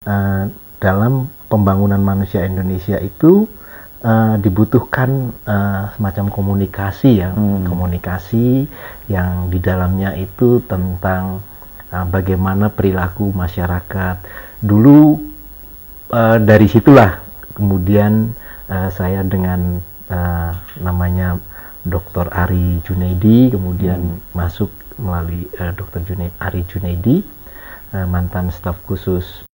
uh, dalam pembangunan manusia Indonesia itu dibutuhkan semacam komunikasi komunikasi yang di dalamnya itu tentang bagaimana perilaku masyarakat. Dulu dari situlah kemudian saya dengan namanya Dr. Ari Junaidi kemudian masuk melalui Dr. Ari Junaidi, mantan staf khusus.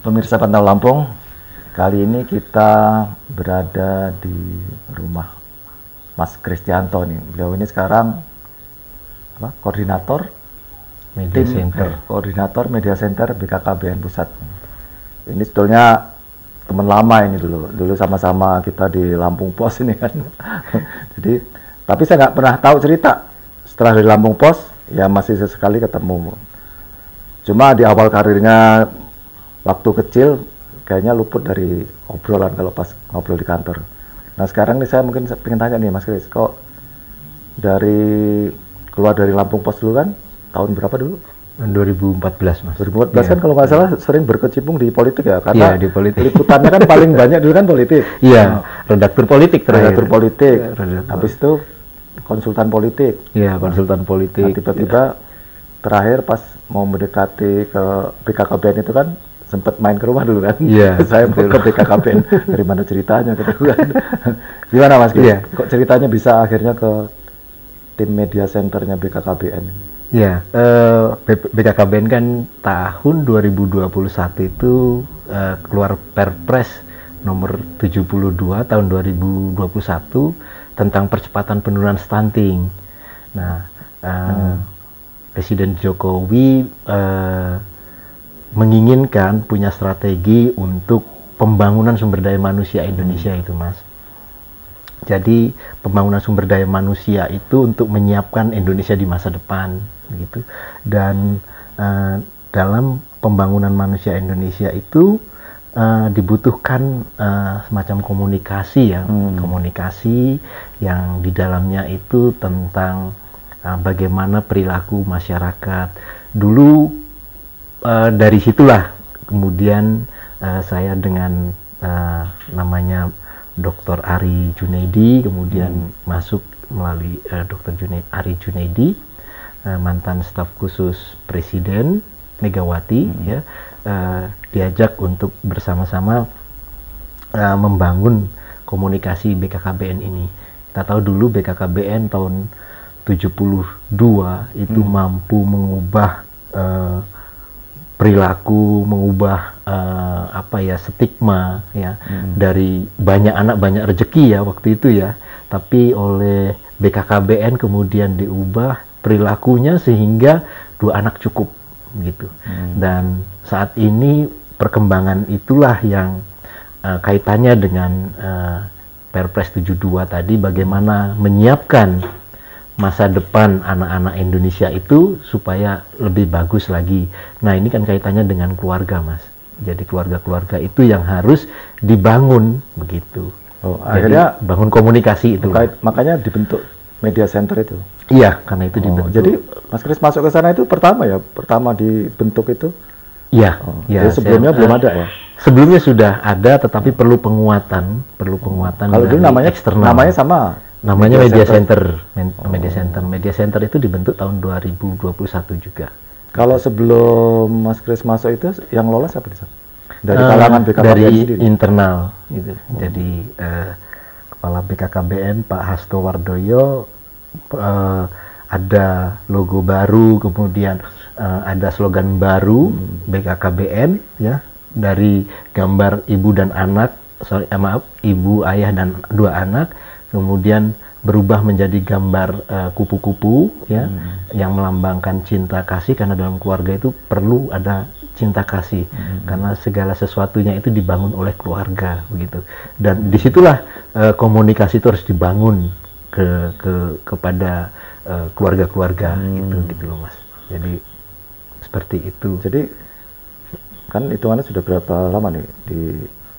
Pemirsa Pantau Lampung, kali ini kita berada di rumah Mas Kristianto nih. Beliau ini sekarang koordinator Media Center. Koordinator Media Center BKKBN Pusat. Ini sebetulnya teman lama ini dulu sama-sama kita di Lampung Pos ini kan. Jadi, tapi saya nggak pernah tahu cerita setelah di Lampung Pos, ya masih sesekali ketemu. Cuma di awal karirnya waktu kecil kayaknya luput dari obrolan kalau pas ngobrol di kantor. Nah sekarang nih saya mungkin pengen tanya nih Mas Kris, kok dari keluar dari Lampung Pos dulu kan tahun berapa dulu? 2014 Mas. 2014 ya. Kan kalau nggak salah sering berkecimpung di politik ya, karena di politik. liputannya kan paling banyak dulu kan politik. Iya, redaktur politik terakhir. Redaktur politik. Habis itu konsultan politik. Iya, konsultan politik. Nah, tiba-tiba terakhir pas mau mendekati ke BKKBN itu kan sempat main ke rumah dulu kan. Iya. Saya ke BKKBN. Dari mana ceritanya gitu kan. Gimana Mas? Iya. Kok ceritanya bisa akhirnya ke tim media centernya BKKBN? Ya, BKKBN kan tahun 2021 itu keluar Perpres nomor 72 tahun 2021 tentang percepatan penurunan stunting. Nah, Presiden Jokowi menginginkan punya strategi untuk pembangunan sumber daya manusia Indonesia itu, Mas. Jadi pembangunan sumber daya manusia itu untuk menyiapkan Indonesia di masa depan, gitu. Dan dalam pembangunan manusia Indonesia itu dibutuhkan semacam komunikasi komunikasi yang di dalamnya itu tentang bagaimana perilaku masyarakat. Dulu dari situlah kemudian saya dengan namanya Dr. Ari Junaidi kemudian masuk melalui Dr. Ari Junaidi, mantan staf khusus Presiden Megawati, ya, diajak untuk bersama-sama membangun komunikasi BKKBN ini. Kita tahu dulu BKKBN tahun 72 itu mampu mengubah perilaku, mengubah stigma ya dari banyak anak banyak rezeki ya waktu itu ya, tapi oleh BKKBN kemudian diubah perilakunya sehingga 2 anak cukup gitu. Dan saat ini perkembangan itulah yang kaitannya dengan Perpres 72 tadi, bagaimana menyiapkan masa depan anak-anak Indonesia itu supaya lebih bagus lagi. Nah ini kan kaitannya dengan keluarga, Mas. Jadi keluarga-keluarga itu yang harus dibangun begitu. Oh, akhirnya bangun komunikasi itu. Makanya dibentuk media center itu. Iya, karena itu dibentuk. Jadi Mas Kris masuk ke sana itu pertama dibentuk itu. Iya. Jadi sebelumnya belum ada ya. Sebelumnya sudah ada, tetapi perlu penguatan. Kalau dulu namanya eksternal. Namanya sama. Namanya Media Center. Media Center itu dibentuk tahun 2021 juga. Kalau sebelum Mas Kris masuk itu yang lolos apa di sana? Dari kalangan BKKBN dari sendiri? internal gitu. Jadi kepala BKKBN Pak Hasto Wardoyo, ada logo baru, kemudian ada slogan baru BKKBN ya, dari gambar ibu dan anak, ibu, ayah dan 2 anak. Kemudian berubah menjadi gambar kupu-kupu ya, yang melambangkan cinta kasih, karena dalam keluarga itu perlu ada cinta kasih, karena segala sesuatunya itu dibangun oleh keluarga begitu. Dan disitulah komunikasi itu harus dibangun kepada keluarga-keluarga gitu loh Mas. Jadi seperti itu. Jadi kan hitungannya sudah berapa lama nih di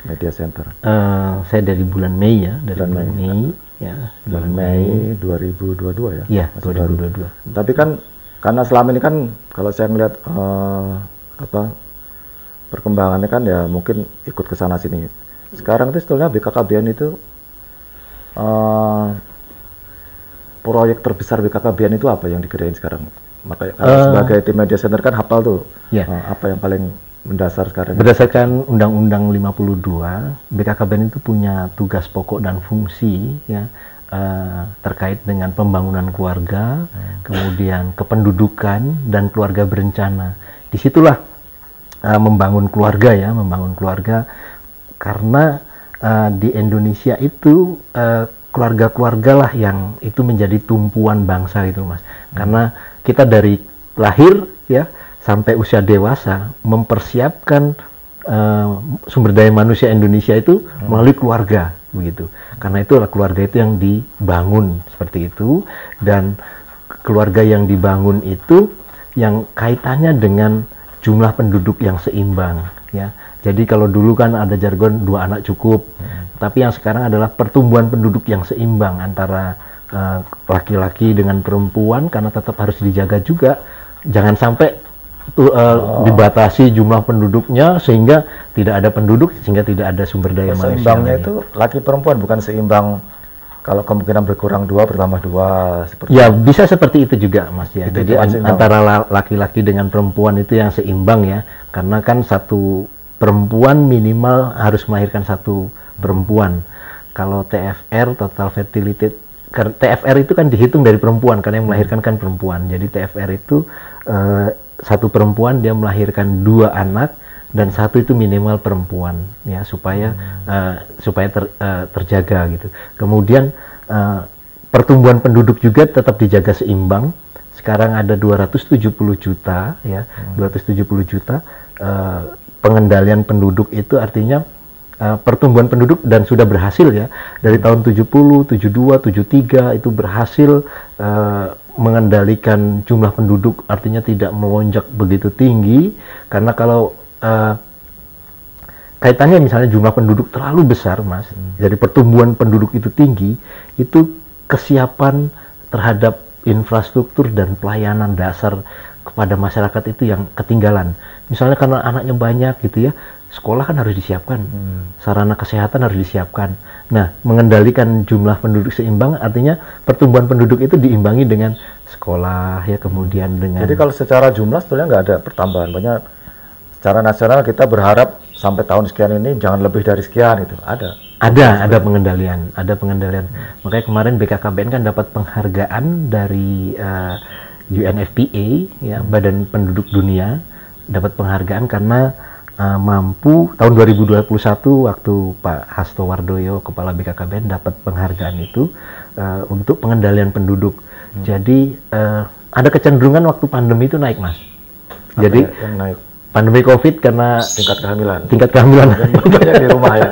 Media Center? Saya dari bulan Mei ya, dari Bulan Mei. Ya, Bulan Mei 2022 ya? Iya, Masih baru. 2022. Tapi kan karena selama ini kan kalau saya melihat perkembangannya kan ya mungkin ikut ke sana sini. Sekarang itu sebetulnya BKKBN itu proyek terbesar BKKBN itu apa yang dikerjain sekarang? Makanya sebagai tim Media Center kan hafal tuh. Ya. Apa yang paling mendasar sekarang? Berdasarkan Undang-Undang 52, BKKBN itu punya tugas pokok dan fungsi ya terkait dengan pembangunan keluarga, kemudian kependudukan dan keluarga berencana. Disitulah membangun keluarga ya, membangun keluarga karena di Indonesia itu keluarga-keluarga lah yang itu menjadi tumpuan bangsa itu Mas. Karena kita dari lahir ya sampai usia dewasa mempersiapkan sumber daya manusia Indonesia itu melalui keluarga begitu. Karena itulah keluarga itu yang dibangun seperti itu, dan keluarga yang dibangun itu yang kaitannya dengan jumlah penduduk yang seimbang ya. Jadi kalau dulu kan ada jargon 2 anak cukup, tapi yang sekarang adalah pertumbuhan penduduk yang seimbang antara laki-laki dengan perempuan, karena tetap harus dijaga juga, jangan sampai dibatasi jumlah penduduknya sehingga tidak ada penduduk, sehingga tidak ada sumber daya manusia. Seimbangnya itu laki perempuan, bukan seimbang kalau kemungkinan berkurang 2 bertambah 2 seperti ya itu. Bisa seperti itu juga Mas ya. Itu jadi antara laki-laki dengan perempuan itu yang seimbang ya, karena kan satu perempuan minimal harus melahirkan 1 perempuan. Kalau TFR, total fertility, TFR itu kan dihitung dari perempuan karena yang melahirkan kan perempuan. Jadi TFR itu 1 perempuan dia melahirkan 2 anak, dan 1 itu minimal perempuan ya, supaya terjaga gitu. Kemudian pertumbuhan penduduk juga tetap dijaga seimbang. Sekarang ada 270 juta ya, 270 juta. Pengendalian penduduk itu artinya pertumbuhan penduduk, dan sudah berhasil ya dari tahun 70, 72, 73 itu berhasil mengendalikan jumlah penduduk, artinya tidak melonjak begitu tinggi. Karena kalau kaitannya misalnya jumlah penduduk terlalu besar Mas, jadi pertumbuhan penduduk itu tinggi, itu kesiapan terhadap infrastruktur dan pelayanan dasar kepada masyarakat itu yang ketinggalan. Misalnya karena anaknya banyak gitu ya, sekolah kan harus disiapkan, sarana kesehatan harus disiapkan. Nah, mengendalikan jumlah penduduk seimbang artinya pertumbuhan penduduk itu diimbangi dengan sekolah ya, kemudian dengan. Jadi kalau secara jumlah sebetulnya nggak ada pertambahan banyak. Secara nasional kita berharap sampai tahun sekian ini jangan lebih dari sekian, itu ada pengendalian, makanya kemarin BKKBN kan dapat penghargaan dari UNFPA ya, Badan Penduduk Dunia, dapat penghargaan karena mampu tahun 2021 waktu Pak Hasto Wardoyo kepala BKKBN dapat penghargaan itu untuk pengendalian penduduk. Jadi ada kecenderungan waktu pandemi itu naik Mas. Jadi yang naik? Pandemi COVID karena tingkat kehamilan banyak di rumah ya.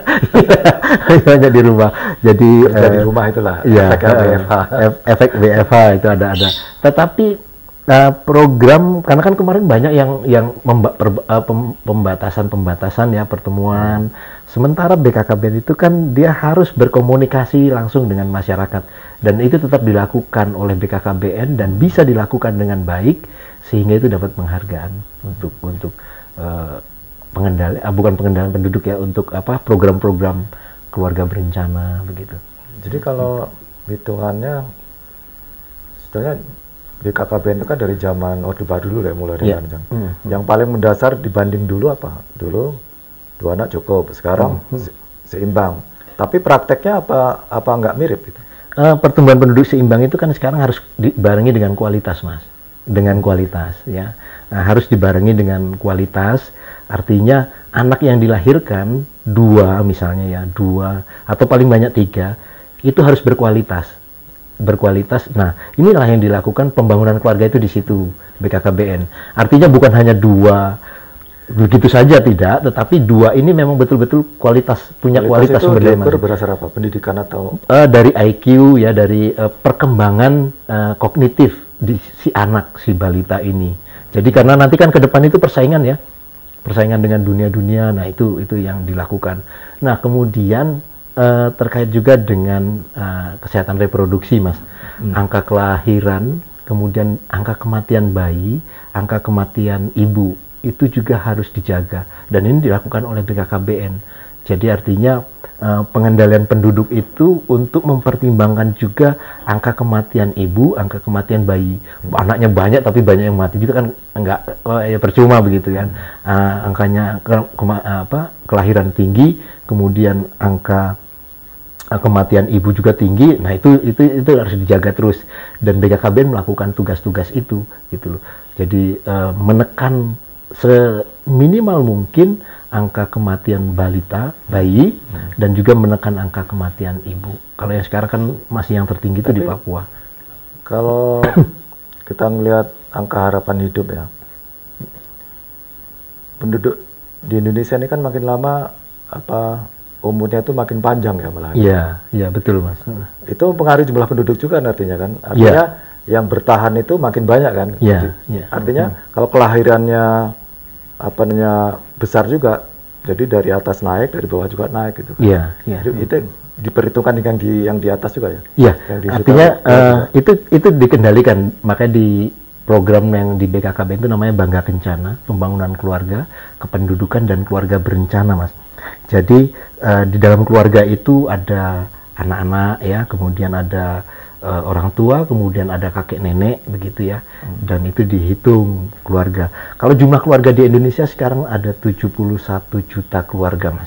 Banyak di rumah. Jadi di rumah itulah ya, efek WFH itu ada. Tetapi program, karena kan kemarin banyak yang pembatasan ya pertemuan. Sementara BKKBN itu kan dia harus berkomunikasi langsung dengan masyarakat, dan itu tetap dilakukan oleh BKKBN dan bisa dilakukan dengan baik, sehingga itu dapat penghargaan untuk bukan pengendalian penduduk ya, untuk program-program keluarga berencana begitu. Jadi kalau hitungannya sebetulnya BKKBN itu kan dari zaman Orde Baru dulu ya, mulai dari yang paling mendasar dibanding dulu apa? Dulu 2 anak cukup, sekarang seimbang. Tapi prakteknya apa nggak mirip itu? Pertumbuhan penduduk seimbang itu kan sekarang harus dibarengi dengan kualitas Mas. Dengan kualitas ya. Nah, harus dibarengi dengan kualitas, artinya anak yang dilahirkan 2 misalnya ya, 2 atau paling banyak 3 itu harus berkualitas. Nah, inilah yang dilakukan pembangunan keluarga itu di situ BKKBN. Artinya bukan hanya 2 begitu saja, tidak, tetapi 2 ini memang betul-betul punya kualitas sumber daya manusia. Berdasar apa? Pendidikan atau dari IQ ya, dari perkembangan kognitif di si balita ini. Jadi karena nanti kan ke depan itu persaingan ya, persaingan dengan dunia-dunia. Nah itu yang dilakukan. Nah kemudian terkait juga dengan kesehatan reproduksi, Mas. Angka kelahiran, kemudian angka kematian bayi, angka kematian ibu itu juga harus dijaga. Dan ini dilakukan oleh BKKBN. Jadi artinya pengendalian penduduk itu untuk mempertimbangkan juga angka kematian ibu, angka kematian bayi. Anaknya banyak tapi banyak yang mati juga kan enggak ya percuma begitu kan. Angkanya kelahiran tinggi, kemudian angka kematian ibu juga tinggi. Nah, itu harus dijaga terus, dan BKKBN melakukan tugas-tugas itu gitu loh. Jadi menekan seminimal mungkin angka kematian balita, bayi, dan juga menekan angka kematian ibu. Kalau yang sekarang kan masih yang tertinggi itu di Papua. Kalau kita melihat angka harapan hidup ya, penduduk di Indonesia ini kan makin lama umurnya itu makin panjang ya malah. Iya betul, Mas. Itu mempengaruhi jumlah penduduk juga artinya kan. Artinya yang bertahan itu makin banyak kan. Artinya kalau kelahirannya besar juga, jadi dari atas naik, dari bawah juga naik gitu kan. Itu diperhitungkan dengan yang di atas juga ya. Iya. Artinya itu dikendalikan, makanya di program yang di BKKBN itu namanya Bangga Kencana, Pembangunan Keluarga, Kependudukan dan Keluarga Berencana, Mas. Jadi di dalam keluarga itu ada anak-anak ya, kemudian ada orang tua, kemudian ada kakek nenek begitu ya, dan itu dihitung keluarga. Kalau jumlah keluarga di Indonesia sekarang ada 71 juta keluarga, Mas.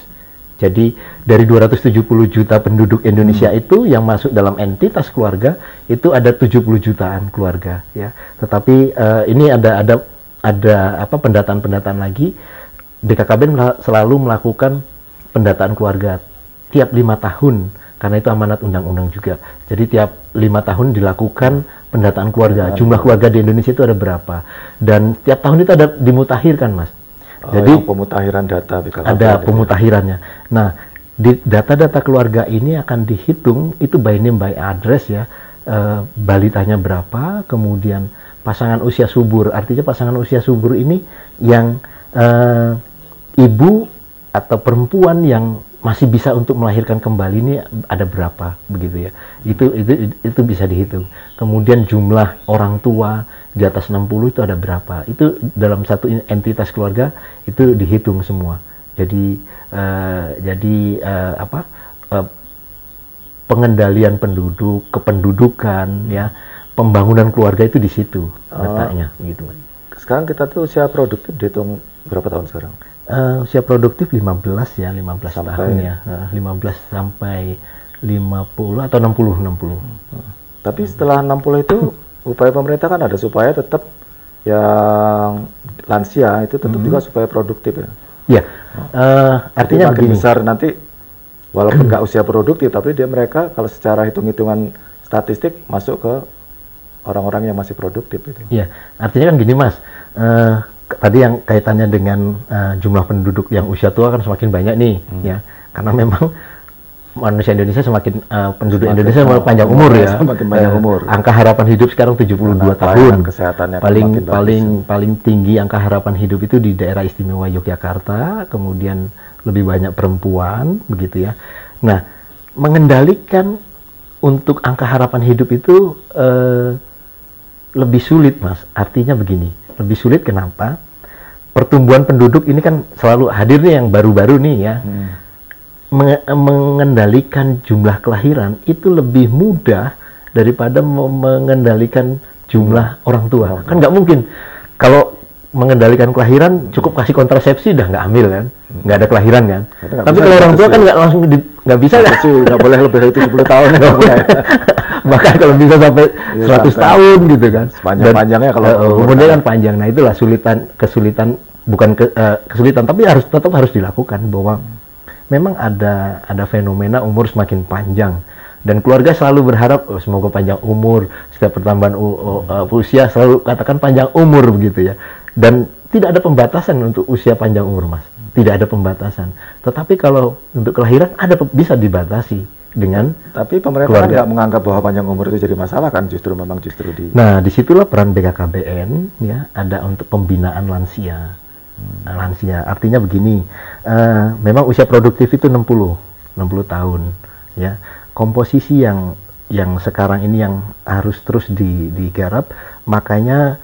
Jadi dari 270 juta penduduk Indonesia itu yang masuk dalam entitas keluarga itu ada 70 jutaan keluarga ya. Tetapi ini ada pendataan-pendataan lagi. BKKBN selalu melakukan pendataan keluarga tiap 5 tahun. Karena itu amanat undang-undang juga. Jadi tiap 5 tahun dilakukan pendataan keluarga. Jumlah keluarga di Indonesia itu ada berapa. Dan tiap tahun itu ada dimutakhirkan, Mas. Jadi pemutakhiran data BKKBN. ada pemutakhirannya. Nah, di data-data keluarga ini akan dihitung itu by name by address ya. Balitanya berapa, kemudian pasangan usia subur. Artinya pasangan usia subur ini yang ibu atau perempuan yang masih bisa untuk melahirkan kembali ini ada berapa begitu ya. Itu bisa dihitung. Kemudian jumlah orang tua di atas 60 itu ada berapa. Itu dalam satu entitas keluarga itu dihitung semua. Jadi pengendalian penduduk, kependudukan ya, pembangunan keluarga itu di situ letaknya gitu. Sekarang kita tuh usia produktif dihitung berapa tahun sekarang? Usia produktif 15 ya, 15 tahun ya. 15 sampai 50 atau 60. Tapi setelah 60 itu upaya pemerintah kan ada supaya tetap yang lansia itu tetap juga supaya produktif ya. Iya. Artinya makin besar nanti walaupun nggak usia produktif tapi mereka kalau secara hitung-hitungan statistik masuk ke orang-orang yang masih produktif itu. Iya. Artinya kan gini, Mas. Tadi yang kaitannya dengan jumlah penduduk yang usia tua kan semakin banyak nih ya, karena memang manusia Indonesia penduduk Indonesia semakin panjang umur ya, semakin panjang umur. Angka harapan hidup sekarang 72 tahun. Kesehatannya paling tinggi angka harapan hidup itu di daerah istimewa Yogyakarta, kemudian lebih banyak perempuan begitu ya. Nah, mengendalikan untuk angka harapan hidup itu lebih sulit, Mas. Artinya begini. Lebih sulit kenapa? Pertumbuhan penduduk ini kan selalu hadir nih yang baru-baru nih ya. Mengendalikan jumlah kelahiran itu lebih mudah daripada mengendalikan jumlah orang tua. Kan nggak mungkin kalau mengendalikan kelahiran cukup kasih kontrasepsi udah nggak hamil kan, nggak ada kelahiran kan. Tapi kalau orang tua kan nggak langsung nggak bisa kan? Nggak boleh lebih dari 70 tahun nggak boleh. Bahkan kalau bisa sampai 100 tahun gitu kan. Panjang-panjangnya kalau umurnya kan panjang. Nah itulah kesulitan tapi tetap harus dilakukan, bahwa memang ada fenomena umur semakin panjang. Dan keluarga selalu berharap semoga panjang umur, setiap pertambahan usia selalu katakan panjang umur begitu ya. Dan tidak ada pembatasan untuk usia panjang umur, Mas. Tidak ada pembatasan. Tetapi kalau untuk kelahiran bisa dibatasi dengan Tapi pemerintah kan keluarga. nggak menganggap bahwa panjang umur itu jadi masalah kan, justru memang justru di Nah, disitulah peran BKKBN ya, ada untuk pembinaan lansia. Lansia, artinya begini, memang usia produktif itu 60 tahun ya. Komposisi yang sekarang ini yang harus terus digarap, makanya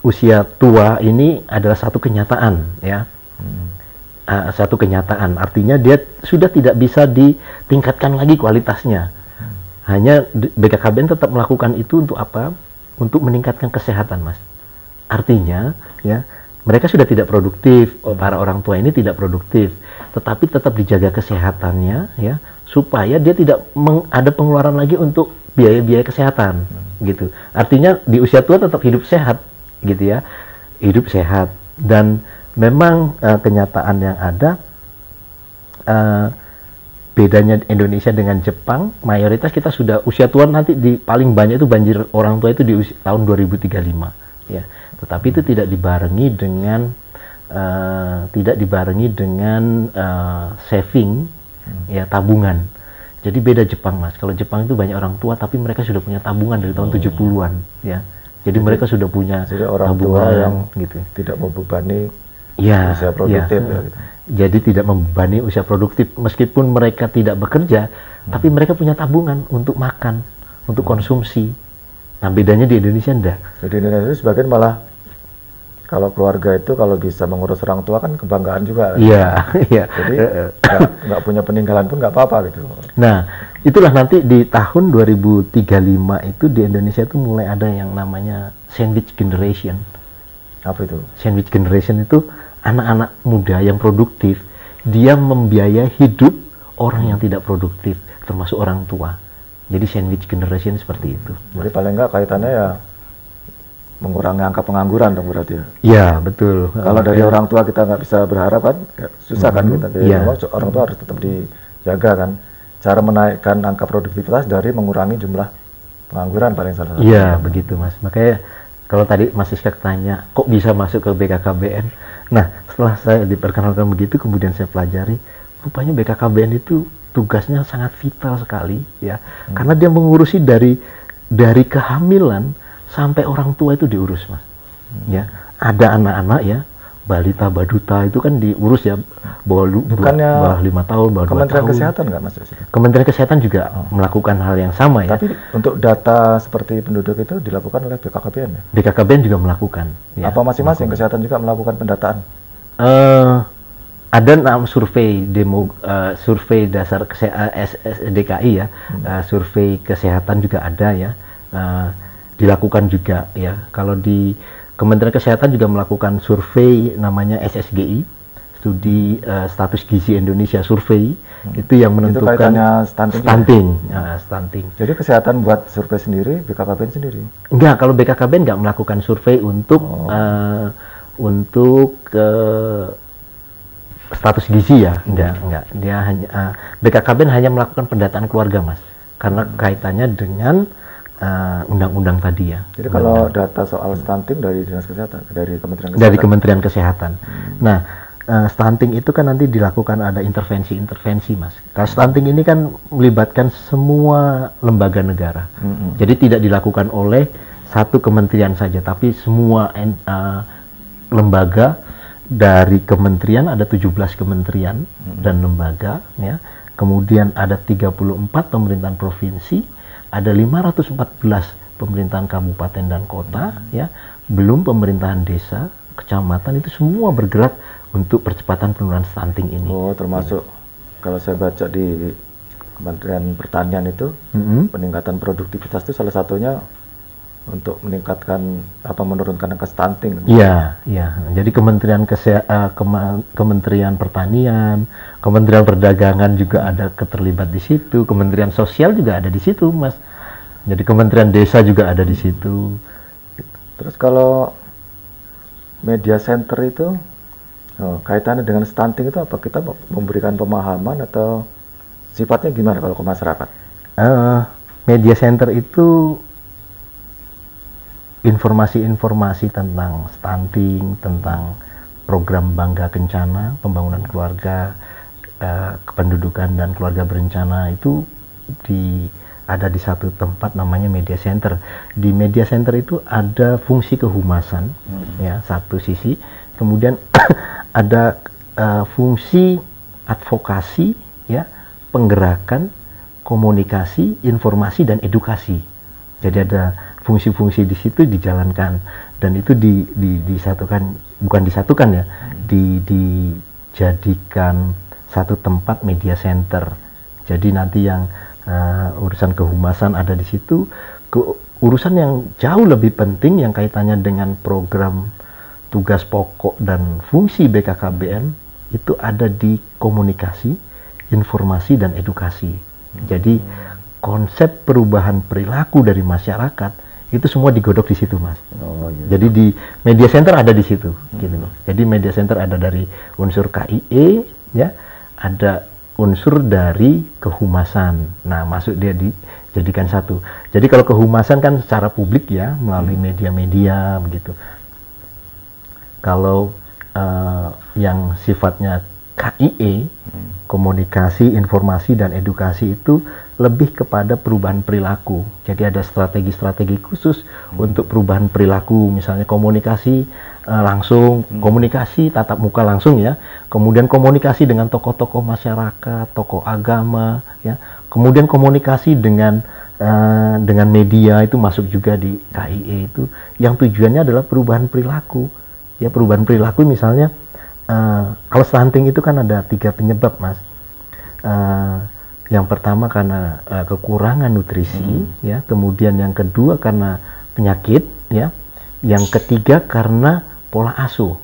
usia tua ini adalah satu kenyataan ya. Satu kenyataan, artinya dia sudah tidak bisa ditingkatkan lagi kualitasnya. Hanya BKKBN tetap melakukan itu untuk apa? Untuk meningkatkan kesehatan, Mas. Artinya, ya, mereka sudah tidak produktif, para orang tua ini tidak produktif, tetapi tetap dijaga kesehatannya, ya, supaya dia tidak ada pengeluaran lagi untuk biaya-biaya kesehatan, gitu. Artinya di usia tua tetap hidup sehat, gitu ya, hidup sehat. Dan memang kenyataan yang ada, bedanya Indonesia dengan Jepang, mayoritas kita sudah usia tua nanti di paling banyak itu banjir orang tua itu di tahun 2035 ya. Tetapi itu tidak dibarengi dengan saving ya, tabungan. Jadi beda Jepang, Mas. Kalau Jepang itu banyak orang tua tapi mereka sudah punya tabungan dari tahun 70-an ya. Jadi mereka sudah punya orang tabungan tua yang gitu. tidak membebani Ya, usia produktif ya. ya, gitu. Jadi tidak membebani usia produktif meskipun mereka tidak bekerja, tapi mereka punya tabungan untuk makan, untuk konsumsi. Nah, bedanya di Indonesia enggak. Jadi di Indonesia itu sebagian malah kalau keluarga itu kalau bisa mengurus orang tua kan kebanggaan juga. Iya, iya. Jadi nggak punya peninggalan pun nggak apa-apa gitu. Nah, itulah nanti di tahun 2035 itu di Indonesia itu mulai ada yang namanya sandwich generation. Apa itu? Sandwich generation itu anak-anak muda yang produktif, dia membiayai hidup orang yang tidak produktif, termasuk orang tua. Jadi sandwich generation seperti itu. Jadi paling nggak kaitannya ya mengurangi angka pengangguran dong berarti ya. Iya, betul. Kalau dari orang tua kita nggak bisa berharap kan, ya susah kan kita. Jadi Iya. orang tua harus tetap dijaga kan. Cara menaikkan angka produktivitas dari mengurangi jumlah pengangguran paling salah satu. Iya, begitu Mas. Makanya kalau tadi Mas Iskak tanya, kok bisa masuk ke BKKBN? Nah, setelah saya diperkenalkan begitu, kemudian saya pelajari, rupanya BKKBN itu tugasnya sangat vital sekali, ya, karena dia mengurusi dari kehamilan sampai orang tua itu diurus, Mas. Ya, ada anak-anak ya, balita, baduta itu kan diurus ya, Bukannya bawah 5 tahun, bawah 2 Kementerian tahun. Kesehatan nggak masuk situ? Kementerian Kesehatan juga melakukan hal yang sama ya. Tapi untuk data seperti penduduk itu dilakukan oleh BKKBN ya? BKKBN juga melakukan. Ya, Apa masing-masing kesehatan juga melakukan pendataan? Ada survei survei dasar SDKI ya, survei kesehatan juga ada ya, dilakukan juga ya. Kalau di Kementerian Kesehatan juga melakukan survei namanya SSGI, studi status gizi Indonesia survei, itu yang menentukan Itu kaitannya stunting. Stunting. Jadi kesehatan buat survei sendiri, BKKBN sendiri. Enggak, kalau BKKBN enggak melakukan survei untuk status gizi ya, enggak. Dia hanya BKKBN hanya melakukan pendataan keluarga, Mas. Karena kaitannya dengan undang-undang tadi ya. Jadi kalau data soal stunting dari Dinas Kesehatan, dari Kementerian Kesehatan. Dari Kementerian Kesehatan. Nah, stunting itu kan nanti dilakukan ada intervensi-intervensi, Mas. Kalau stunting ini kan melibatkan semua lembaga negara. Jadi tidak dilakukan oleh satu kementerian saja, tapi semua lembaga dari kementerian, ada 17 kementerian dan lembaga ya. Kemudian ada 34 pemerintahan provinsi, ada 514 pemerintahan kabupaten dan kota ya, belum pemerintahan desa, kecamatan, itu semua bergerak untuk percepatan penurunan stunting ini. Oh, termasuk kalau saya baca di Kementerian Pertanian itu peningkatan produktivitas itu salah satunya untuk meningkatkan menurunkan angka stunting. Iya, iya. Jadi Kementerian Pertanian, Kementerian Perdagangan juga ada keterlibat di situ, Kementerian Sosial juga ada di situ, Mas. Jadi Kementerian Desa juga ada di situ. Terus kalau media center itu kaitannya dengan stunting itu apa? Kita memberikan pemahaman atau sifatnya gimana kalau ke masyarakat? Media center itu informasi-informasi tentang stunting, tentang program Bangga Kencana, pembangunan keluarga, kependudukan dan keluarga berencana itu ada di satu tempat namanya media center. Di media center itu ada fungsi kehumasan, ya, satu sisi. Kemudian ada fungsi advokasi, ya, penggerakkan, komunikasi, informasi dan edukasi. Jadi ada fungsi-fungsi di situ dijalankan, dan itu disatukan, bukan disatukan ya, dijadikan satu tempat media center. Jadi nanti yang urusan kehumasan ada di situ, urusan yang jauh lebih penting yang kaitannya dengan program tugas pokok dan fungsi BKKBN itu ada di komunikasi, informasi dan edukasi. Jadi konsep perubahan perilaku dari masyarakat itu semua digodok di situ, Mas. Oh, iya. Jadi di media center ada di situ, gitu loh. Jadi media center ada dari unsur KIE, ya, ada unsur dari kehumasan. Nah, masuk dia dijadikan satu. Jadi kalau kehumasan kan secara publik ya, melalui media-media begitu. Kalau yang sifatnya KIE, komunikasi, informasi dan edukasi, itu lebih kepada perubahan perilaku. Jadi ada strategi-strategi khusus untuk perubahan perilaku, misalnya komunikasi langsung, komunikasi tatap muka langsung ya, kemudian komunikasi dengan tokoh-tokoh masyarakat, tokoh agama ya, kemudian komunikasi dengan media itu masuk juga di KIE itu, yang tujuannya adalah perubahan perilaku. Ya, perubahan perilaku misalnya kalau stunting itu kan ada 3 penyebab, Mas. Yang pertama karena kekurangan nutrisi, ya. Kemudian yang kedua karena penyakit, ya. Yang ketiga karena pola asuh.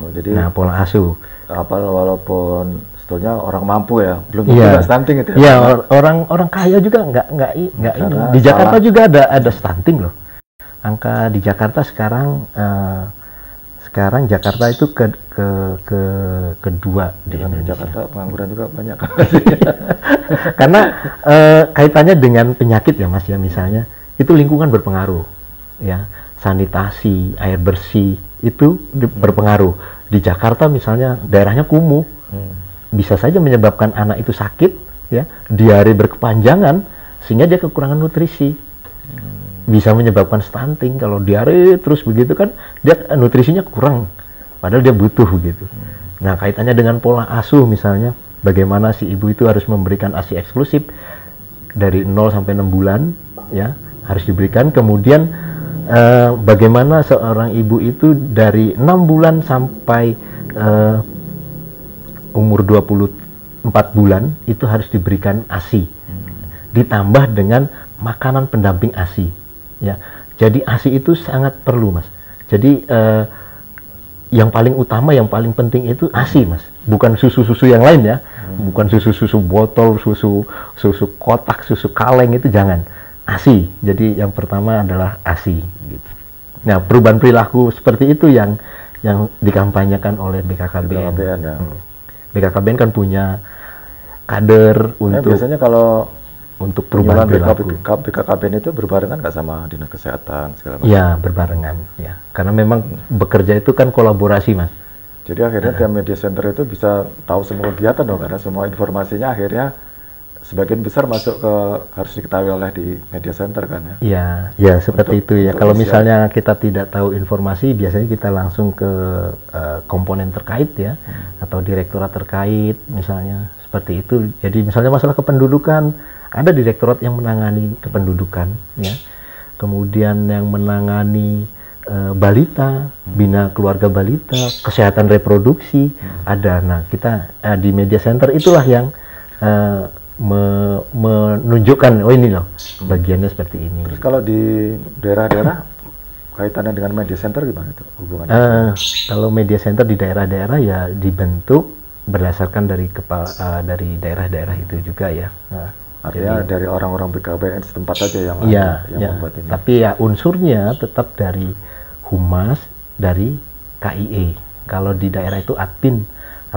Oh, jadi pola asuh. Walaupun sebetulnya orang mampu ya, belum tentu stunting itu. Iya, orang kaya juga nggak ini. Di Jakarta juga ada stunting loh. Angka di Jakarta sekarang Jakarta itu kedua di Indonesia. Jakarta pengangguran juga banyak. Karena kaitannya dengan penyakit ya, Mas ya, misalnya itu lingkungan berpengaruh ya, sanitasi, air bersih itu berpengaruh. Di Jakarta misalnya daerahnya kumuh, bisa saja menyebabkan anak itu sakit ya, diare berkepanjangan sehingga dia kekurangan nutrisi. Bisa menyebabkan stunting kalau diare terus begitu kan, dia nutrisinya kurang padahal dia butuh begitu. Nah, kaitannya dengan pola asuh misalnya, bagaimana si ibu itu harus memberikan ASI eksklusif dari 0 sampai 6 bulan ya, harus diberikan. Kemudian bagaimana seorang ibu itu dari 6 bulan sampai umur 24 bulan itu harus diberikan ASI, ditambah dengan makanan pendamping ASI. Ya, jadi ASI itu sangat perlu, Mas. Jadi yang paling utama, yang paling penting itu ASI, Mas. Bukan susu-susu yang lain ya, bukan susu-susu botol, susu kotak, susu kaleng, itu jangan. ASI. Jadi yang pertama adalah ASI. Gitu. Nah, perubahan perilaku seperti itu yang dikampanyekan oleh BKKBN. Ya. BKKBN kan punya kader untuk biasanya kalau untuk perubahan perilaku. BKKBN itu berbarengan nggak sama dinas kesehatan segala macam? Ya, berbarengan ya. Karena memang bekerja itu kan kolaborasi, Mas. Jadi akhirnya tiap media center itu bisa tahu semua kegiatan dong, karena semua informasinya akhirnya sebagian besar masuk ke, harus diketahui oleh di media center kan ya? Ya seperti itu ya. Kalau misalnya kita tidak tahu informasi, biasanya kita langsung ke komponen terkait ya, atau direktorat terkait misalnya, seperti itu. Jadi misalnya masalah kependudukan, ada direktorat yang menangani kependudukan ya, kemudian yang menangani balita, bina keluarga balita, kesehatan reproduksi ada. Nah, kita di media center itulah yang menunjukkan, oh ini loh bagiannya seperti ini. Terus kalau di daerah-daerah kaitannya dengan media center gimana itu hubungannya? Kalau media center di daerah-daerah ya dibentuk berdasarkan dari dari daerah-daerah itu juga ya. Artinya dari orang-orang BKKBN setempat aja yang membuat ini. Tapi ya unsurnya tetap dari humas, dari KIE. Kalau di daerah itu admin,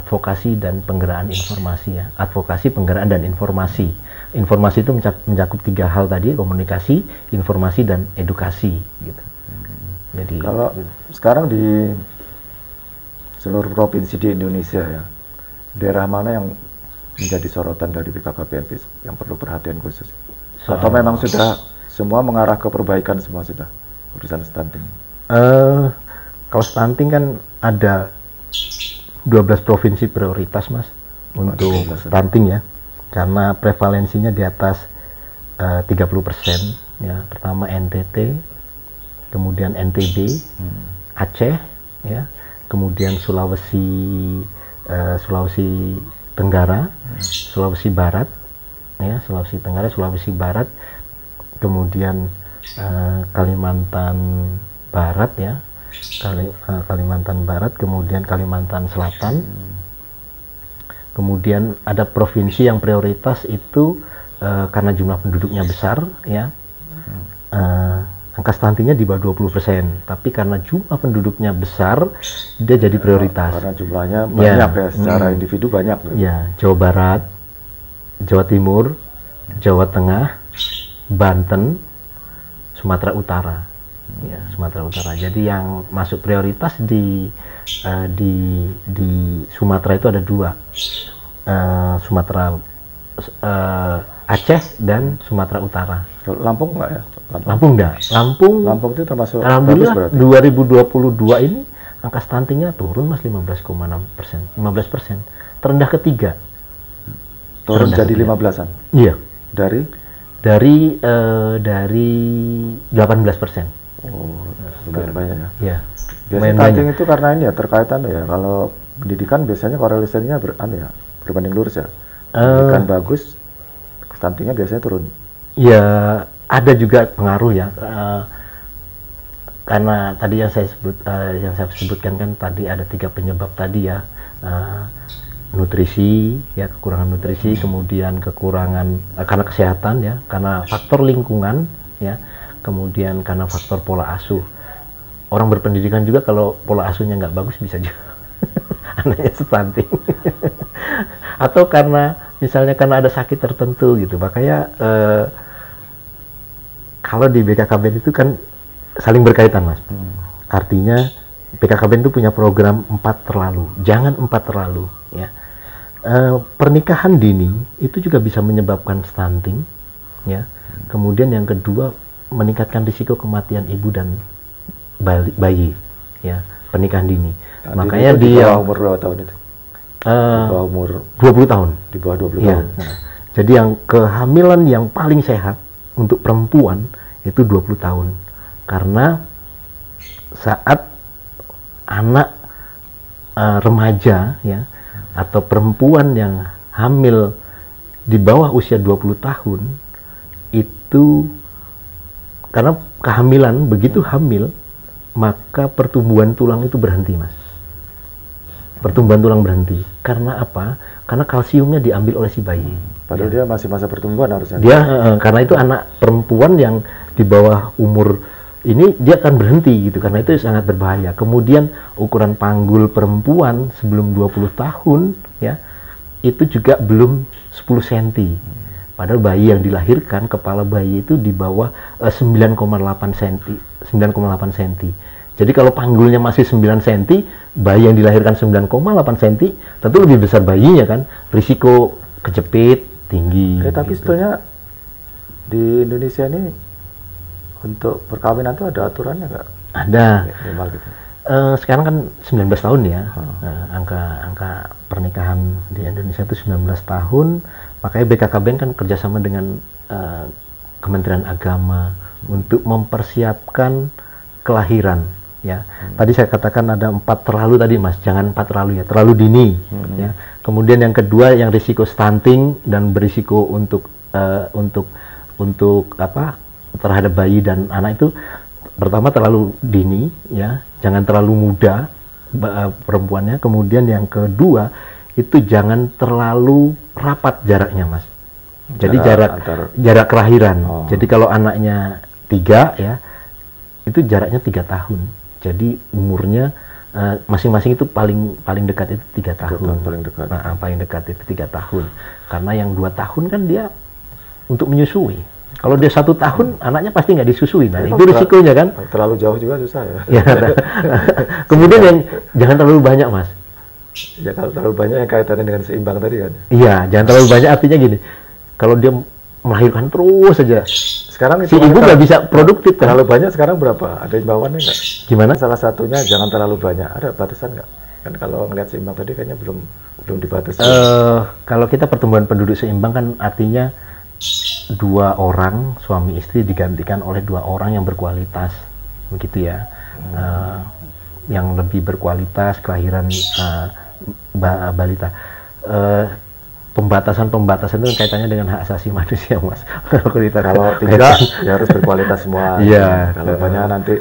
advokasi dan penggeraan informasi ya. Advokasi, penggeraan dan informasi. Informasi itu mencakup 3 hal tadi, komunikasi, informasi dan edukasi gitu. Jadi kalau sekarang di seluruh provinsi di Indonesia ya, daerah mana yang menjadi sorotan dari BKKBN yang perlu perhatian khusus? Soal- Atau memang sudah semua mengarah ke perbaikan semua sudah urusan stunting? Kalau stunting kan ada 12 provinsi prioritas mas untuk 12. stunting ya, karena prevalensinya di atas 30% ya. Pertama NTT, kemudian NTB, Aceh ya, kemudian Sulawesi Tenggara, Sulawesi Barat ya, Sulawesi Tenggara, Sulawesi Barat, kemudian Kalimantan Barat ya, Kalimantan Barat, kemudian Kalimantan Selatan, kemudian ada provinsi yang prioritas itu karena jumlah penduduknya besar ya, angka stuntingnya di bawah 20%, tapi karena jumlah penduduknya besar dia jadi prioritas. Karena jumlahnya banyak ya, secara individu banyak. Ya, Jawa Barat, Jawa Timur, Jawa Tengah, Banten, Sumatera Utara. Ya, Sumatera Utara. Jadi yang masuk prioritas di Sumatera itu ada 2. Sumatera Aceh dan Sumatera Utara. Lampung enggak ya? Lampung enggak? Lampung itu termasuk Alhamdulillah bagus berarti. 2022 ini angka stuntingnya turun mas 15,6%, 15%, terendah ketiga. Turun Terendah jadi ketiga. 15-an. Iya. Dari 18%. oh, lumayan banyak ya. Ya. Biasanya Lumayan stunting banyak. itu karena ini ya terkaitan ya. Kalau pendidikan biasanya korelasinya berbanding lurus ya. Pendidikan bagus, stuntingnya biasanya turun. Ya, ada juga pengaruh ya. Karena tadi yang saya sebutkan kan tadi ada 3 penyebab tadi ya. Nutrisi ya, kekurangan nutrisi, kemudian kekurangan karena kesehatan ya, karena faktor lingkungan ya, kemudian karena faktor pola asuh. Orang berpendidikan juga kalau pola asuhnya nggak bagus bisa juga anaknya stunting. Atau karena misalnya karena ada sakit tertentu gitu. Makanya kalau di BKKBN itu kan saling berkaitan mas. Artinya BKKBN itu punya program 4 terlalu, jangan 4 terlalu ya. Pernikahan dini itu juga bisa menyebabkan stunting ya. Kemudian yang kedua, meningkatkan risiko kematian ibu dan bayi ya, pernikahan dini. Makanya di dia bawah umur berapa tahun itu? Di bawah umur 20 tahun. Di bawah 20 Ya. tahun. Nah, jadi yang kehamilan yang paling sehat untuk perempuan itu 20 tahun. Karena saat anak remaja ya, atau perempuan yang hamil di bawah usia 20 tahun itu, karena kehamilan, begitu hamil maka pertumbuhan tulang itu berhenti mas. Pertumbuhan tulang berhenti. Karena apa? Karena kalsiumnya diambil oleh si bayi. Padahal dia masih masa pertumbuhan harusnya. Dia karena itu anak perempuan yang di bawah umur ini dia akan berhenti gitu, karena itu sangat berbahaya. Kemudian ukuran panggul perempuan sebelum 20 tahun ya itu juga belum 10 cm. Padahal bayi yang dilahirkan, kepala bayi itu di bawah 9,8 cm. 9,8 cm. Jadi kalau panggulnya masih 9 cm, bayi yang dilahirkan 9,8 cm, tentu lebih besar bayinya kan, risiko kejepit tinggi. Tapi gitu. sebetulnya di Indonesia ini untuk perkawinan itu ada aturannya nggak? Ada. Minimal gitu. Sekarang kan 19 tahun ya. Angka pernikahan di Indonesia itu 19 tahun. Makanya BKKBN kan kerjasama dengan Kementerian Agama untuk mempersiapkan kelahiran. Ya, tadi saya katakan ada 4 terlalu tadi mas, jangan 4 terlalu ya, terlalu dini. Ya. Kemudian yang kedua yang risiko stunting dan berisiko untuk apa? Terhadap bayi dan anak itu, pertama terlalu dini ya, jangan terlalu muda perempuannya. Kemudian yang kedua itu jangan terlalu rapat jaraknya mas. Jadi jarak kelahiran. Jadi kalau anaknya 3 ya, itu jaraknya 3 tahun. Jadi umurnya masing-masing itu paling dekat itu 3 tahun. Paling dekat. Nah, paling dekat itu 3 tahun. Karena yang 2 tahun kan dia untuk menyusui. Kalau dia 1 tahun, anaknya pasti nggak disusui. Nah, itu risikonya kan. Terlalu jauh juga susah ya. Ya, kemudian yang jangan terlalu banyak mas. Ya kalau terlalu banyak yang kaitannya dengan seimbang tadi kan. Iya, jangan terlalu banyak, artinya gini, kalau dia melahirkan terus saja, Sekarang si ibu nggak bisa produktif kan? Terlalu banyak sekarang berapa? Ada imbauannya nggak? Gimana? Salah satunya jangan terlalu banyak. Ada batasan nggak? Kan kalau ngeliat seimbang tadi kayaknya belum dibatasi. Kalau kita pertumbuhan penduduk seimbang kan artinya 2 orang suami istri digantikan oleh 2 orang yang berkualitas, begitu ya. Yang lebih berkualitas, kelahiran balita. Pembatasan itu kaitannya dengan hak asasi manusia, Mas. Kalau 3 ya harus berkualitas semua. Iya. Kalau banyak nanti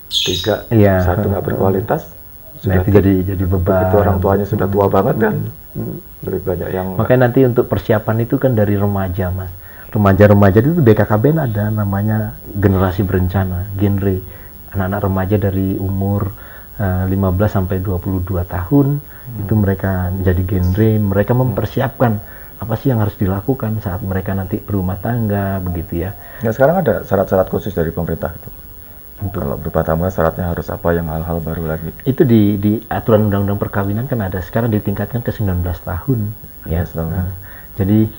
3, iya, 1 nggak berkualitas, nah, itu jadi beban. Itu orang tuanya sudah tua banget kan. Lebih banyak yang. Makanya nanti untuk persiapan itu kan dari remaja, Mas. Remaja-remaja itu BKKBN ada namanya generasi berencana, genre. Anak-anak remaja dari umur 15 sampai 22 tahun itu mereka jadi genre, mereka mempersiapkan apa sih yang harus dilakukan saat mereka nanti berumah tangga, begitu ya. Ya sekarang ada syarat-syarat khusus dari pemerintah itu. Kalau berumah tangga syaratnya harus apa, yang hal-hal baru lagi. Itu di aturan undang-undang perkawinan kan ada, sekarang ditingkatkan ke 19 tahun ya. Jadi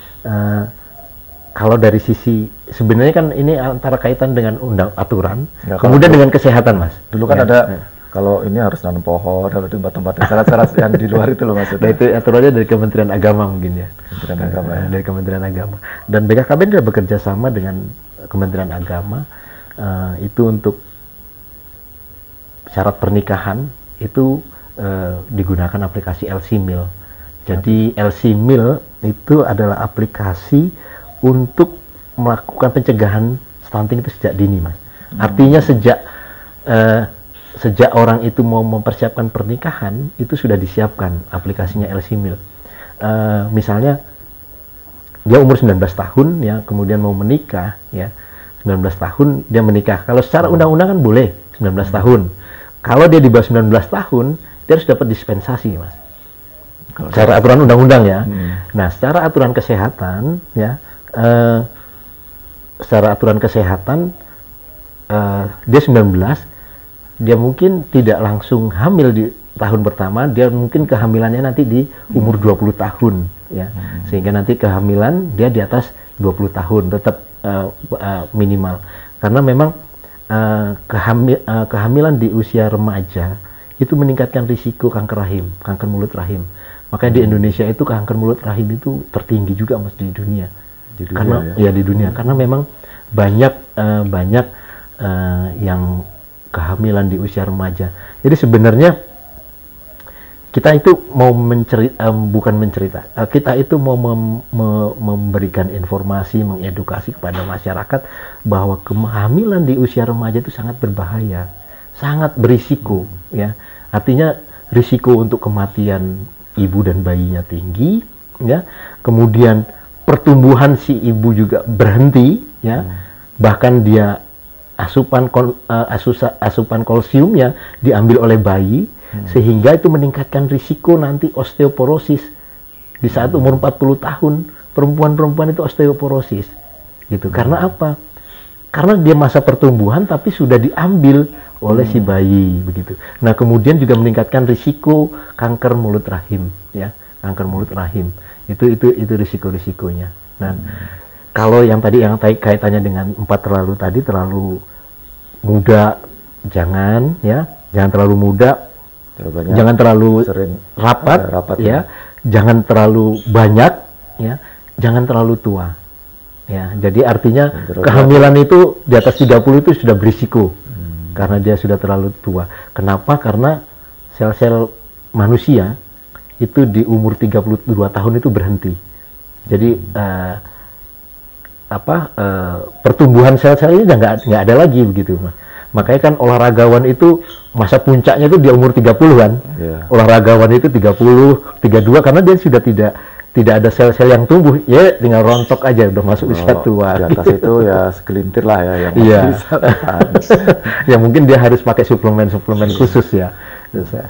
kalau dari sisi sebenarnya kan ini antara kaitan dengan aturan, ya, kemudian dengan kesehatan, Mas. Dulu kan ada kalau ini harus nanam pohon, kalau di tempat-tempat syarat-syarat yang di luar itu loh maksudnya. Nah, itu aturannya dari Kementerian Agama mungkin ya. Kementerian Agama ya. Dari Kementerian Agama. Dan BKKBN sudah bekerja sama dengan Kementerian Agama itu untuk syarat pernikahan itu digunakan aplikasi LC-Mil. Jadi LC-Mil itu adalah aplikasi untuk melakukan pencegahan stunting itu sejak dini, Mas. Artinya sejak orang itu mau mempersiapkan pernikahan itu sudah disiapkan aplikasinya LC-Mil. Misalnya dia umur 19 tahun ya, kemudian mau menikah ya, 19 tahun dia menikah. Kalau secara undang-undang kan boleh 19 tahun. Kalau dia di bawah 19 tahun dia harus dapat dispensasi, Mas. Secara aturan undang-undang ya. Nah, secara aturan kesehatan ya, secara aturan kesehatan dia 19, dia mungkin tidak langsung hamil di tahun pertama, dia mungkin kehamilannya nanti di umur 20 tahun ya. Sehingga nanti kehamilan dia di atas 20 tahun tetap minimal. Karena memang kehamilan di usia remaja itu meningkatkan risiko kanker rahim, kanker mulut rahim. Makanya di Indonesia itu kanker mulut rahim itu tertinggi juga, Mas, di dunia. Karena ya di dunia, karena memang banyak yang kehamilan di usia remaja. Jadi sebenarnya kita itu mau kita itu mau memberikan informasi, mengedukasi kepada masyarakat bahwa kehamilan di usia remaja itu sangat berbahaya, sangat berisiko ya. Artinya risiko untuk kematian ibu dan bayinya tinggi ya. Kemudian pertumbuhan si ibu juga berhenti ya. Bahkan dia asupan kalsiumnya diambil oleh bayi, sehingga itu meningkatkan risiko nanti osteoporosis di saat umur 40 tahun. Perempuan-perempuan itu osteoporosis gitu. Karena apa? Karena dia masa pertumbuhan tapi sudah diambil oleh si bayi begitu. Nah, kemudian juga meningkatkan risiko kanker mulut rahim ya, kanker mulut rahim. Itu risiko-risikonya. Nah, kalau yang kaitannya dengan 4 terlalu muda, jangan terlalu muda, jangan terlalu rapat ya, jangan terlalu banyak ya, jangan terlalu tua ya. Jadi artinya kehamilan itu di atas 30 itu sudah berisiko karena dia sudah terlalu tua. Kenapa? Karena sel-sel manusia itu di umur 32 tahun itu berhenti. Jadi pertumbuhan sel-sel ini nggak ada lagi begitu, Mas. Makanya kan olahragawan itu masa puncaknya itu di umur 30-an. Olahragawan itu 30, 32 karena dia sudah tidak ada sel-sel yang tumbuh, ya tinggal rontok aja udah masuk usia tua. Di atas itu ya segelintir lah ya yang bisa. Ya mungkin dia harus pakai suplemen khusus ya.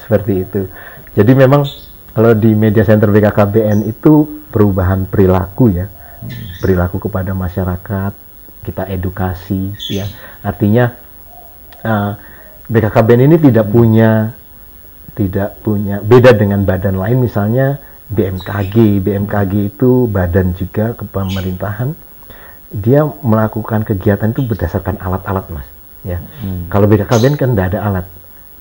Seperti itu. Jadi memang kalau di Media Center BKKBN itu perubahan perilaku ya. Perilaku kepada masyarakat, kita edukasi ya. Artinya BKKBN ini tidak punya tidak punya, beda dengan badan lain misalnya BMKG itu badan juga kepemerintahan, dia melakukan kegiatan itu berdasarkan alat-alat mas ya. Kalau BKKBN kan tidak ada alat,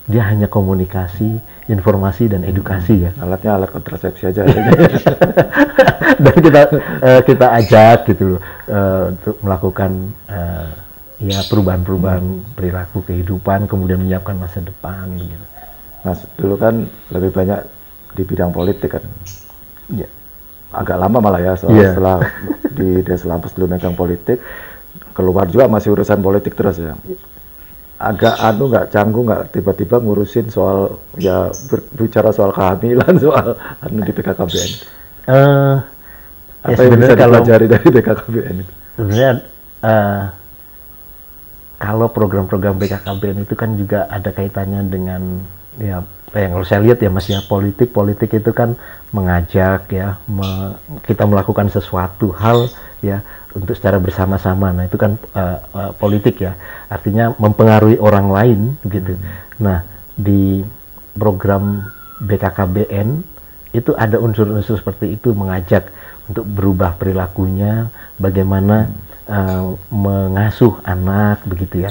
dia hanya komunikasi, informasi dan edukasi ya. Alatnya alat kontrasepsi aja. Dan kita ajak gitu loh untuk melakukan ya perubahan-perubahan perilaku kehidupan, kemudian menyiapkan masa depan gitu. Mas dulu kan lebih banyak di bidang politik kan. Ya. Agak lama malah ya setelah di Desa-Lampus dulu megang politik, keluar juga masih urusan politik terus ya. Agak nggak canggung nggak tiba-tiba ngurusin soal ya bicara soal kehamilan, soal di BKKBN. Apa yang bisa dipelajari dari BKKBN itu? Sebenarnya kalau program-program BKKBN itu kan juga ada kaitannya dengan ya yang kalau saya lihat ya mas ya, politik itu kan mengajak ya kita melakukan sesuatu hal ya untuk secara bersama-sama. Nah itu kan politik ya, artinya mempengaruhi orang lain gitu. Nah di program BKKBN itu ada unsur-unsur seperti itu, mengajak untuk berubah perilakunya, bagaimana mengasuh anak begitu ya.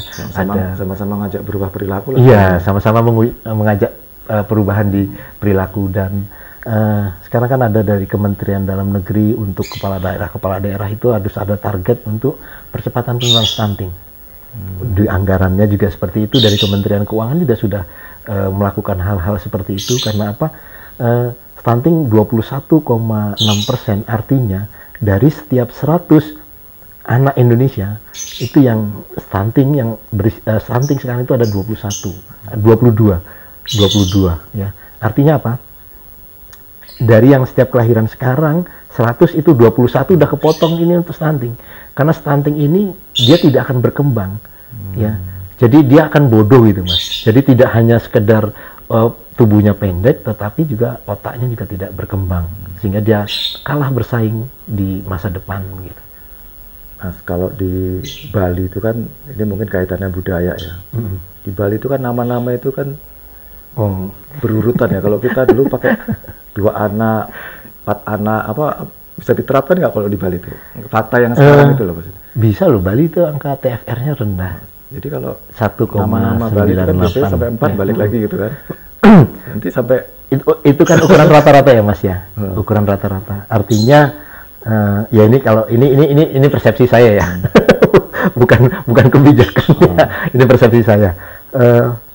Sama-sama ngajak berubah perilaku lah. Iya, sama-sama mengajak perubahan di perilaku. Dan sekarang kan ada dari Kementerian Dalam Negeri untuk kepala daerah itu harus ada target untuk percepatan penurunan stunting. Di anggarannya juga seperti itu, dari Kementerian Keuangan juga sudah melakukan hal-hal seperti itu. Karena apa? Stunting 21,6%, artinya dari setiap 100 anak Indonesia itu yang stunting, stunting sekarang itu ada 22 ya. Artinya apa? Dari yang setiap kelahiran sekarang 100 itu 21 udah kepotong ini untuk stunting. Karena stunting ini dia tidak akan berkembang ya. Jadi dia akan bodoh gitu mas. Jadi tidak hanya sekedar tubuhnya pendek, tetapi juga otaknya juga tidak berkembang, sehingga dia kalah bersaing di masa depan gitu. Mas, kalau di Bali itu kan, ini mungkin kaitannya budaya ya. Di Bali itu kan nama-nama itu kan berurutan ya. Kalau kita dulu pakai 2 anak, 4 anak, apa bisa diterapkan nggak kalau di Bali itu? Fakta yang sekarang itu loh maksudnya. Bisa loh, Bali itu angka TFR-nya rendah. Jadi kalau 1,98 nama Bali itu kan biasanya sampai 4 balik lagi gitu kan. Nanti sampai itu kan ukuran rata-rata ya mas ya. Ukuran rata-rata. Artinya ya ini kalau ini persepsi saya ya. bukan kebijakan ya. Ini persepsi saya.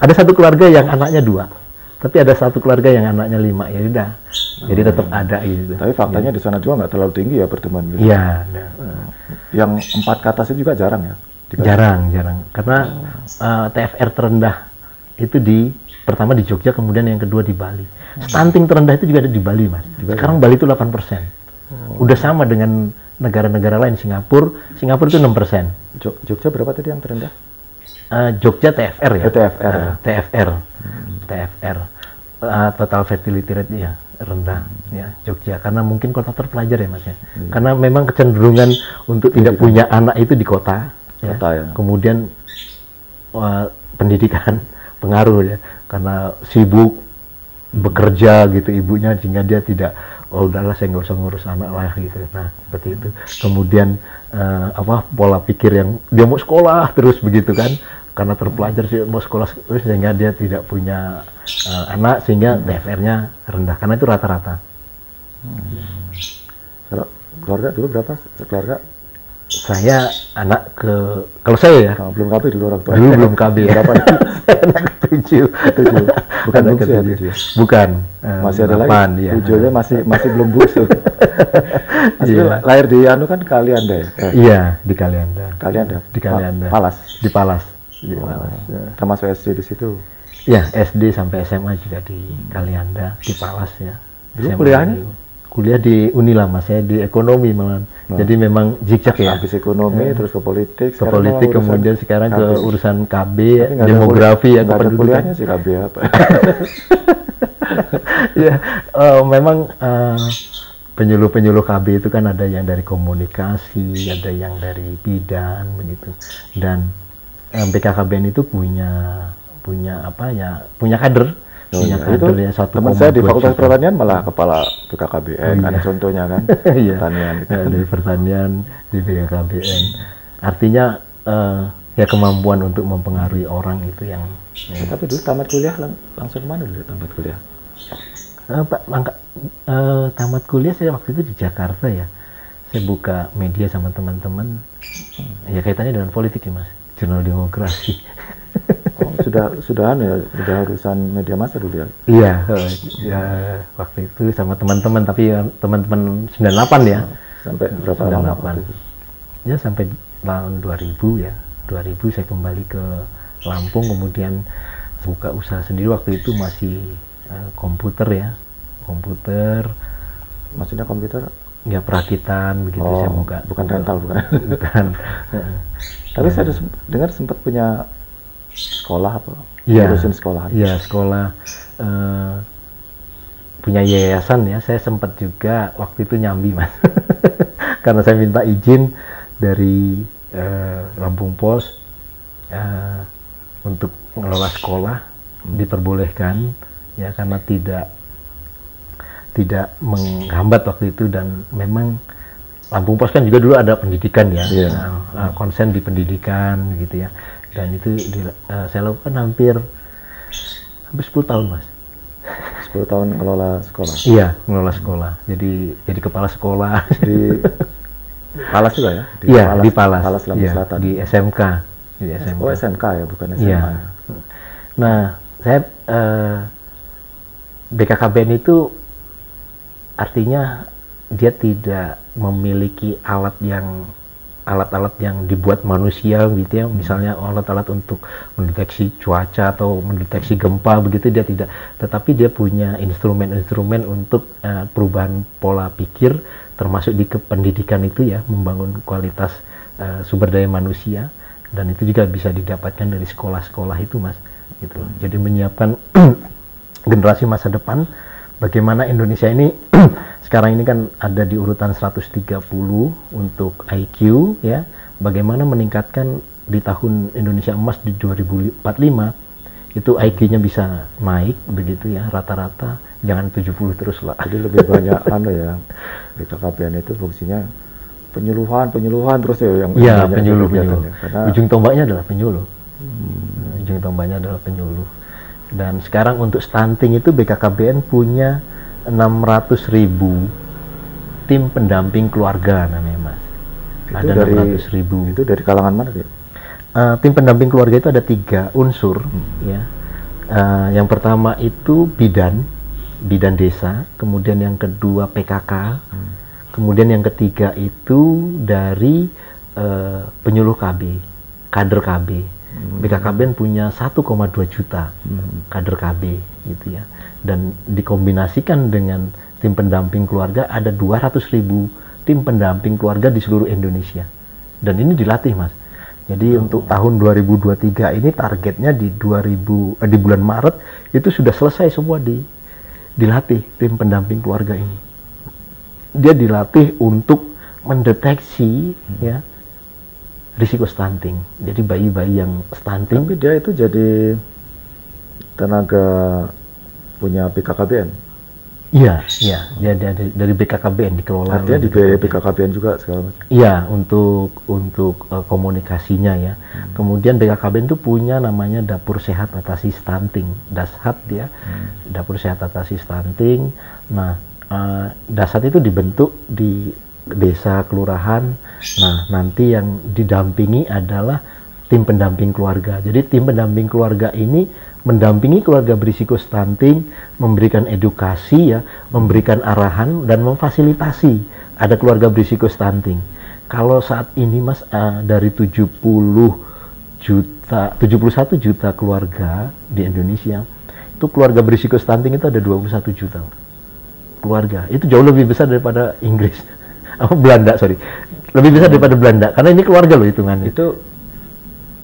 Ada satu keluarga yang anaknya 2, tapi ada satu keluarga yang anaknya 5, ya udah. Jadi tetap ada gitu. Tapi faktanya di sana juga nggak terlalu tinggi ya pertemuan gitu. Iya. Yang 4 ke atas itu juga jarang ya. Jarang. Karena TFR terendah itu pertama di Jogja, kemudian yang kedua di Bali. Stunting terendah itu juga ada di Bali mas. Sekarang Bali itu 8%. Udah sama dengan negara-negara lain. Singapura itu 6%. Jogja berapa tadi yang terendah? Jogja TFR ya. TFR. Total fertility rate ya rendah ya Jogja, karena mungkin kota terpelajar ya mas ya. Karena memang kecenderungan untuk tidak punya anak itu di kota ya. Kemudian pendidikan pengaruh ya, karena sibuk bekerja gitu ibunya, sehingga dia tidak, udahlah saya nggak usah ngurus anak lah gitu. Nah seperti itu. Kemudian pola pikir yang dia mau sekolah terus begitu kan, karena terpelajar sih mau sekolah terus, sehingga dia tidak punya anak, sehingga TFR-nya rendah, karena itu rata-rata. Kalau keluarga dulu berapa? Keluarga? Saya kalau saya ya belum KB dulu orang tua. Dulu belum KB ya. Berapa? Anak ke-7. Bukan bungsu ya? Bukan. Masih ada lagi. Ya. 7-nya masih belum bungsu. Lahir di kan Kalianda ya? Iya, di Kalianda. Di Kalianda. Palas. Di Palas. Termasuk SD di situ. Ya, SD sampai SMA juga di Kalianda, di Palas ya. Dulu kuliahnya? Kuliah di Unila mas, saya di ekonomi malah. Jadi memang zigzag ya. Habis ekonomi terus ke politik. Kemudian sekarang ke urusan KB, demografi ya, kependudukan. Kuliahnya sih KB apa? Ya, memang penyuluh KB itu kan ada yang dari komunikasi, ada yang dari bidan begitu. Dan BKKBN itu punya kader Oh, punya iya. Itu kader ya 1,2 teman saya di Fakultas juta. Pertanian malah kepala BKKBN kan iya. contohnya kan Iya. pertanian. Dari pertanian di BKKBN. Artinya ya kemampuan untuk mempengaruhi orang itu yang Tapi dulu tamat kuliah langsung kemana dulu tamat kuliah? Pak, tamat kuliah saya waktu itu di Jakarta ya. Saya buka media sama teman-teman. Ya kaitannya dengan politik ya Mas. Jurnal Demokrasi. Oh, sudah urusan media massa dulu ya? Iya, ya, waktu itu sama teman-teman, tapi ya, teman-teman 98 ya. Sampai berapa lama waktu itu? Ya sampai tahun 2000 ya. 2000 saya kembali ke Lampung, kemudian buka usaha sendiri. Waktu itu masih komputer ya. Komputer. Maksudnya komputer? Ya perakitan begitu saya buka. Bukan rental bukan? Bukan. Tapi saya dengar sempat punya sekolah apa? Iya. Urusin sekolahan. Iya, sekolah. Punya yayasan ya. Saya sempat juga waktu itu nyambi Mas. Karena saya minta izin dari Lampung Pos untuk mengelola sekolah, diperbolehkan ya karena tidak menghambat waktu itu, dan memang Lampung Pos kan juga dulu ada pendidikan ya, konsen di pendidikan gitu ya, dan itu saya lakukan hampir 10 tahun Mas. 10 tahun ngelola sekolah? Iya, ngelola sekolah, jadi kepala sekolah di Palas juga ya? Iya, di Palas, Palas Lampung ya, Selatan. di SMK. Oh SMK ya, bukan SMA. Iya. Nah, saya BKKBN itu artinya dia tidak memiliki alat-alat yang dibuat manusia gitu ya, misalnya alat-alat untuk mendeteksi cuaca atau mendeteksi gempa begitu, dia tidak, tetapi dia punya instrumen-instrumen untuk perubahan pola pikir, termasuk di pendidikan itu ya, membangun kualitas sumber daya manusia, dan itu juga bisa didapatkan dari sekolah-sekolah itu Mas gitu. Jadi menyiapkan generasi masa depan. Bagaimana Indonesia ini sekarang ini kan ada di urutan 130 untuk IQ ya. Bagaimana meningkatkan di tahun Indonesia Emas di 2045 itu IQ-nya bisa naik begitu ya, rata-rata jangan 70 terus lah. Jadi lebih banyak ya. BKKBN itu fungsinya penyuluhan terus ya yang penyuluh. Karena ujung tombaknya adalah penyuluh. Ujung tombaknya adalah penyuluh. Dan sekarang untuk stunting itu BKKBN punya 600.000 tim pendamping keluarga namanya Mas. Itu ada 600.000. Itu dari kalangan mana sih? Tim pendamping keluarga itu ada 3 unsur ya. Yang pertama itu bidan desa, kemudian yang kedua PKK, kemudian yang ketiga itu dari penyuluh KB, kader KB. BKKBN punya 1,2 juta kader KB gitu ya, dan dikombinasikan dengan tim pendamping keluarga ada 200.000 tim pendamping keluarga di seluruh Indonesia, dan ini dilatih Mas. Jadi untuk tahun 2023 ini targetnya di bulan Maret itu sudah selesai semua dilatih tim pendamping keluarga ini. Dia dilatih untuk mendeteksi ya risiko stunting. Jadi bayi-bayi yang stunting. Tapi dia itu jadi tenaga punya BKKBN. Iya. Dia dari BKKBN dikelola. Artinya di BKKBN juga segala macam. Iya, untuk komunikasinya ya. Kemudian BKKBN itu punya namanya Dapur Sehat Atasi Stunting, Dashat ya. Dapur Sehat Atasi Stunting. Nah, Dashat itu dibentuk di desa, kelurahan. Nah, nanti yang didampingi adalah tim pendamping keluarga. Jadi tim pendamping keluarga ini mendampingi keluarga berisiko stunting, memberikan edukasi ya, memberikan arahan dan memfasilitasi ada keluarga berisiko stunting. Kalau saat ini Mas dari 71 juta keluarga di Indonesia, itu keluarga berisiko stunting itu ada 21 juta keluarga. Itu jauh lebih besar daripada Inggris. Belanda, lebih besar daripada Belanda, karena ini keluarga loh hitungannya. Itu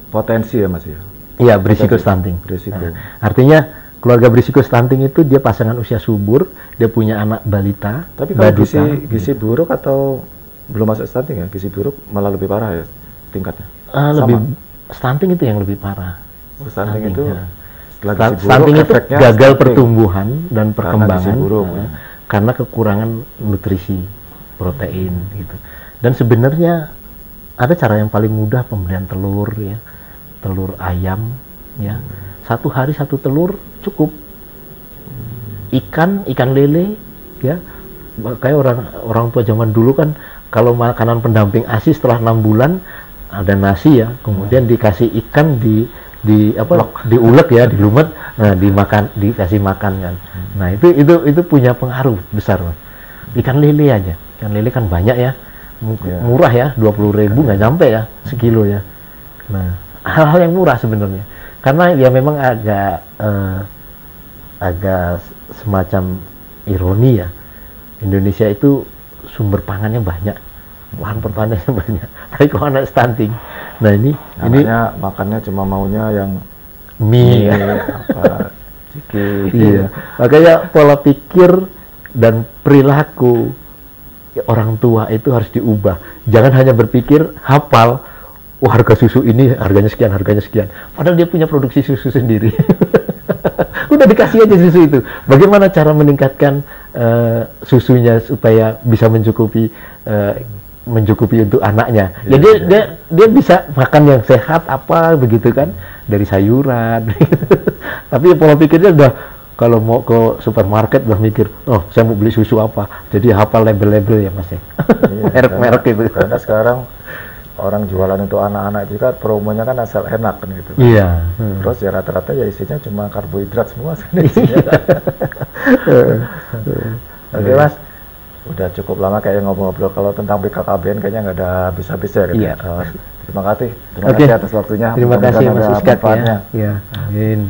potensi ya Mas ya? Iya, berisiko stunting. Artinya keluarga berisiko stunting itu dia pasangan usia subur, dia punya anak balita. Tapi kalau gizi buruk atau belum masuk stunting ya, gizi buruk malah lebih parah ya tingkatnya? Stunting itu yang lebih parah. Stunting itu Setelah gizi buruk, Stunting itu efeknya gagal stunting. pertumbuhan dan perkembangan buruk. karena kekurangan nutrisi protein gitu. Dan sebenarnya ada cara yang paling mudah pemberian telur ya, telur ayam ya. Satu hari satu telur cukup. Ikan lele ya. Kayak orang tua zaman dulu kan kalau makanan pendamping ASI setelah 6 bulan ada nasi ya, kemudian dikasih ikan diulek ya, dilumet, nah dikasih makan kan. Nah, itu punya pengaruh besar, Mas. Ikan lele aja. Ikan lele kan banyak ya. Murah ya, 20.000 nggak nyampe ya sekilo ya. Nah, hal-hal yang murah sebenarnya. Karena ya memang agak semacam ironi ya. Indonesia itu sumber pangannya banyak, lahan pertaniannya banyak, tapi kok anak stunting. Nah ini makannya cuma maunya yang mie apa ciki. Iya, makanya pola pikir dan perilaku orang tua itu harus diubah. Jangan hanya berpikir hafal, harga susu ini harganya sekian, padahal dia punya produksi susu sendiri. Udah dikasih aja susu itu. Bagaimana cara meningkatkan susunya supaya bisa mencukupi untuk anaknya? Ya dia bisa makan yang sehat apa begitu kan, dari sayuran. Tapi pola pikirnya udah kalau mau ke supermarket udah mikir, oh saya mau beli susu apa, jadi hafal label-label ya Mas ya. Merek-merek itu. Karena sekarang orang jualan untuk anak-anak itu kan promonya kan asal enak kan gitu. Iya. Terus ya rata-rata ya isinya cuma karbohidrat semua isinya. Oke Mas, udah cukup lama kayak ngobrol-ngobrol. Kalau tentang BKKBN kayaknya nggak ada habis-habisnya gitu. Iya. Terima kasih atas waktunya. Terima kasih Mas Iskat ya. Manfaatnya. Iya. Amin.